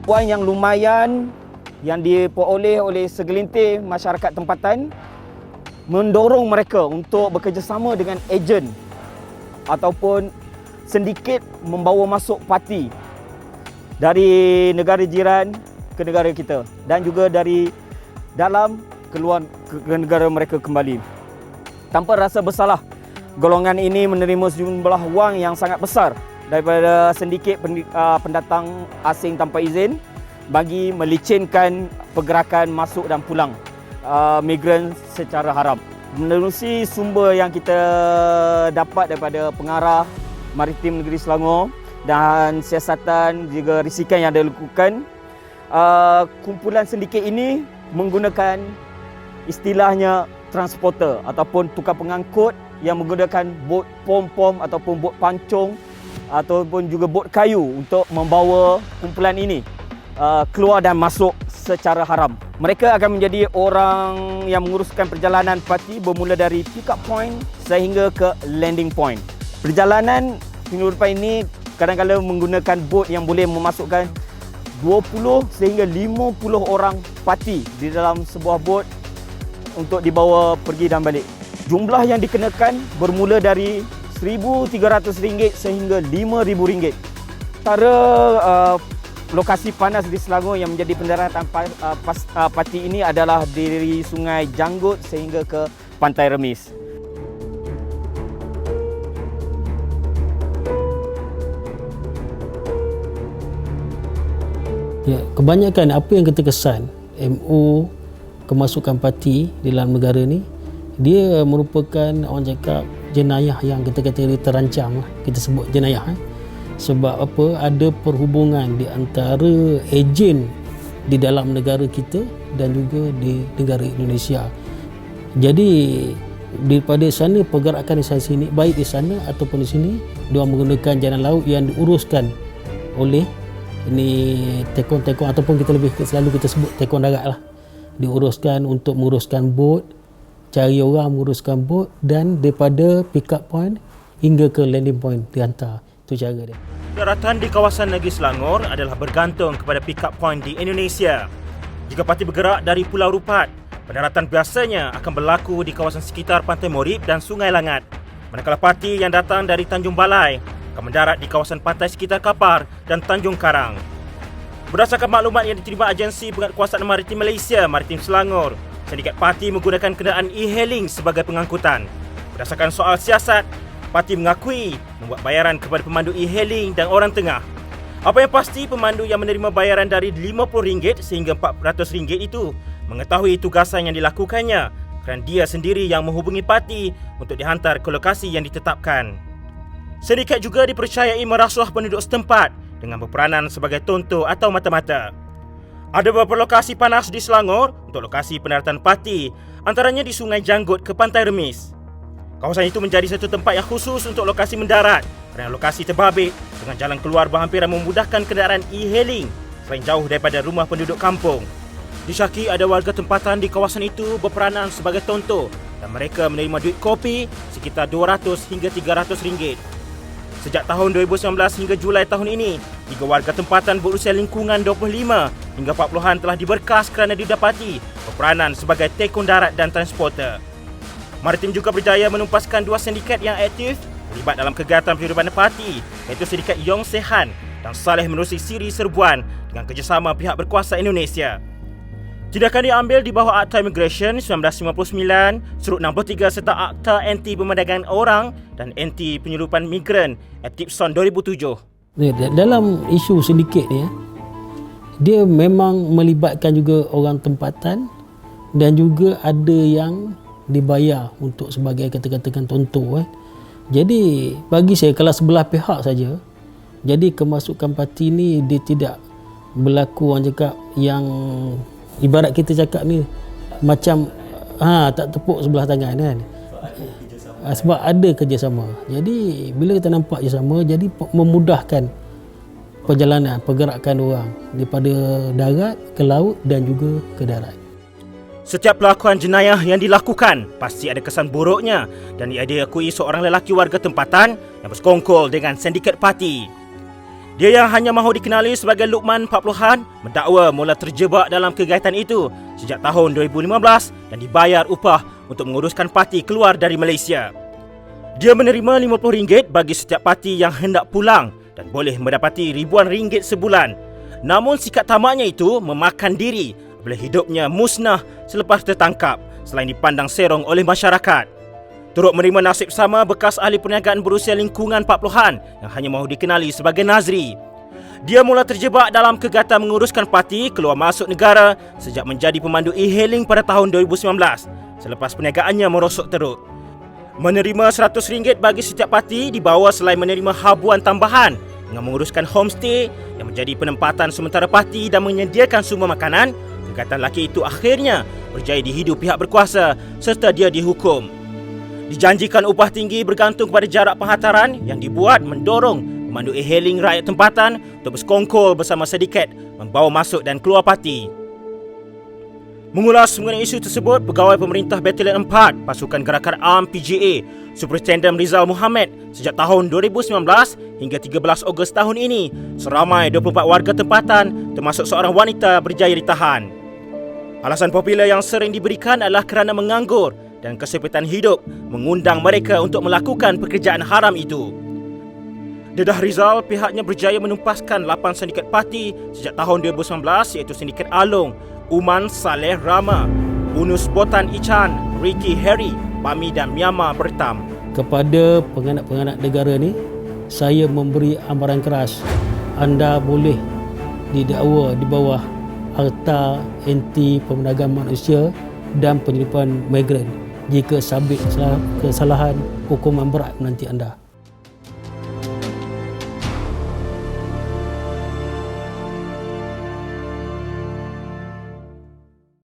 kemampuan yang lumayan yang diperoleh oleh segelintir masyarakat tempatan mendorong mereka untuk bekerjasama dengan ejen ataupun sindiket membawa masuk parti dari negara jiran ke negara kita dan juga dari dalam keluar ke negara mereka kembali. Tanpa rasa bersalah, golongan ini menerima sejumlah wang yang sangat besar daripada sindiket pendatang asing tanpa izin bagi melicinkan pergerakan masuk dan pulang migran secara haram. Menerusi sumber yang kita dapat daripada pengarah Maritim Negeri Selangor dan siasatan juga risikan yang dilakukan, kumpulan sindiket ini menggunakan istilahnya transporter ataupun tukar pengangkut yang menggunakan bot pom-pom ataupun bot pancung ataupun juga bot kayu untuk membawa kumpulan ini keluar dan masuk secara haram. Mereka akan menjadi orang yang menguruskan perjalanan parti bermula dari pick-up point sehingga ke landing point. Perjalanan penyelundupan ini kadang-kadang menggunakan bot yang boleh memasukkan 20 sehingga 50 orang parti di dalam sebuah bot untuk dibawa pergi dan balik. Jumlah yang dikenakan bermula dari RM1,300 sehingga RM5,000. Antara lokasi panas di Selangor yang menjadi pendaratan parti ini adalah dari Sungai Janggut sehingga ke Pantai Remis. Ya, kebanyakan apa yang kita kesan MO kemasukan parti di dalam negara ni, dia merupakan orang cakap jenayah yang kita kata dia terancam lah. Kita sebut jenayah sebab apa, ada perhubungan di antara ejen di dalam negara kita dan juga di negara Indonesia. Jadi daripada sana pergerakan di sana sini, baik di sana ataupun di sini, diorang menggunakan jalan laut yang diuruskan oleh ini tekong-tekong ataupun kita lebih selalu kita sebut tekong darat lah. Diuruskan untuk menguruskan bot, cari orang menguruskan bot dan daripada pick up point hingga ke landing point dihantar. Itu cara dia. Daratan di kawasan negeri Selangor adalah bergantung kepada pick up point di Indonesia. Jika parti bergerak dari Pulau Rupat, pendaratan biasanya akan berlaku di kawasan sekitar Pantai Morib dan Sungai Langat. Manakala parti yang datang dari Tanjung Balai akan mendarat di kawasan pantai sekitar Kapar dan Tanjung Karang. Berdasarkan maklumat yang diterima Agensi Penguatkuasaan Maritim Malaysia, Maritim Selangor, sindiket parti menggunakan kenderaan e-hailing sebagai pengangkutan. Berdasarkan soal siasat, parti mengakui membuat bayaran kepada pemandu e-hailing dan orang tengah. Apa yang pasti, pemandu yang menerima bayaran dari RM50 sehingga RM400 itu mengetahui tugasan yang dilakukannya kerana dia sendiri yang menghubungi parti untuk dihantar ke lokasi yang ditetapkan. Sindiket juga dipercayai merasuah penduduk setempat dengan berperanan sebagai tonto atau mata-mata. Ada beberapa lokasi panas di Selangor untuk lokasi pendaratan parti, antaranya di Sungai Janggut ke Pantai Remis. Kawasan itu menjadi satu tempat yang khusus untuk lokasi mendarat kerana lokasi terbabit dengan jalan keluar berhampiran memudahkan kenderaan e-hailing selain jauh daripada rumah penduduk kampung. Disyaki ada warga tempatan di kawasan itu berperanan sebagai tonto dan mereka menerima duit kopi sekitar RM200 hingga RM300. Sejak tahun 2019 hingga Julai tahun ini, 3 warga tempatan berusia lingkungan 25 hingga 40-an telah diberkas kerana didapati berperanan sebagai tekong darat dan transporter. Maritim juga berjaya menumpaskan 2 sindiket yang aktif terlibat dalam kegiatan penyeludupan parti, iaitu sindiket Yong Sehan dan Saleh Menerusi Siri Serbuan dengan kerjasama pihak berkuasa Indonesia. Tindakan diambil di bawah Akta Immigration 1959, Surut 63 serta Akta Anti Pemandangan Orang dan Anti Penyeludupan Migran Aktif SON 2007. Dalam isu sindiket ni, dia memang melibatkan juga orang tempatan dan juga ada yang dibayar untuk sebagai kata-katakan tonto. Jadi bagi saya, kalau sebelah pihak saja, jadi kemasukan parti ni dia tidak berlaku orang cakap yang ibarat kita cakap ni macam tak tepuk sebelah tangan kan. Sebab ada kerjasama. Jadi bila kita nampak kerjasama, jadi memudahkan perjalanan, pergerakan orang daripada darat ke laut dan juga ke darat. Setiap pelakuan jenayah yang dilakukan pasti ada kesan buruknya dan ia diakui seorang lelaki warga tempatan yang bersekongkol dengan sindiket parti. Dia yang hanya mahu dikenali sebagai Luqman 40-an mendakwa mula terjebak dalam kegiatan itu sejak tahun 2015 dan dibayar upah untuk menguruskan parti keluar dari Malaysia. Dia menerima RM50 bagi setiap parti yang hendak pulang dan boleh mendapati ribuan ringgit sebulan. Namun sikap tamaknya itu memakan diri bila hidupnya musnah selepas tertangkap selain dipandang serong oleh masyarakat. Turut menerima nasib sama bekas ahli perniagaan berusia lingkungan 40-an yang hanya mahu dikenali sebagai Nazri. Dia mula terjebak dalam kegiatan menguruskan parti keluar masuk negara sejak menjadi pemandu e-hailing pada tahun 2019 selepas perniagaannya merosot teruk. Menerima RM100 bagi setiap parti dibawa selain menerima habuan tambahan dengan menguruskan homestay yang menjadi penempatan sementara parti dan menyediakan sumber makanan. Kegiatan lelaki itu akhirnya berjaya dihidu pihak berkuasa serta dia dihukum. Dijanjikan upah tinggi bergantung kepada jarak penghantaran yang dibuat mendorong pemandu e-hailing rakyat tempatan untuk bersekongkol bersama sedikit membawa masuk dan keluar parti. Mengulas mengenai isu tersebut, Pegawai Pemerintah Batalion 4 Pasukan Gerakan ARM PGA Superintendent Rizal Muhammad sejak tahun 2019 hingga 13 Ogos tahun ini seramai 24 warga tempatan termasuk seorang wanita berjaya ditahan. Alasan popular yang sering diberikan adalah kerana menganggur dan kesempitan hidup mengundang mereka untuk melakukan pekerjaan haram itu. Dedah Rizal, pihaknya berjaya menumpaskan 8 sindiket parti sejak tahun 2019 iaitu Sindiket Along, Uman Saleh Rama, Unus Botan Ichan, Ricky Harry, Pami dan Myanmar Bertam. Kepada penganak-penganak negara ni, saya memberi amaran keras. Anda boleh didakwa di bawah Akta Anti Perdagangan Manusia dan Penyelidikan Migran jika sabit kesalahan, hukuman berat menanti anda.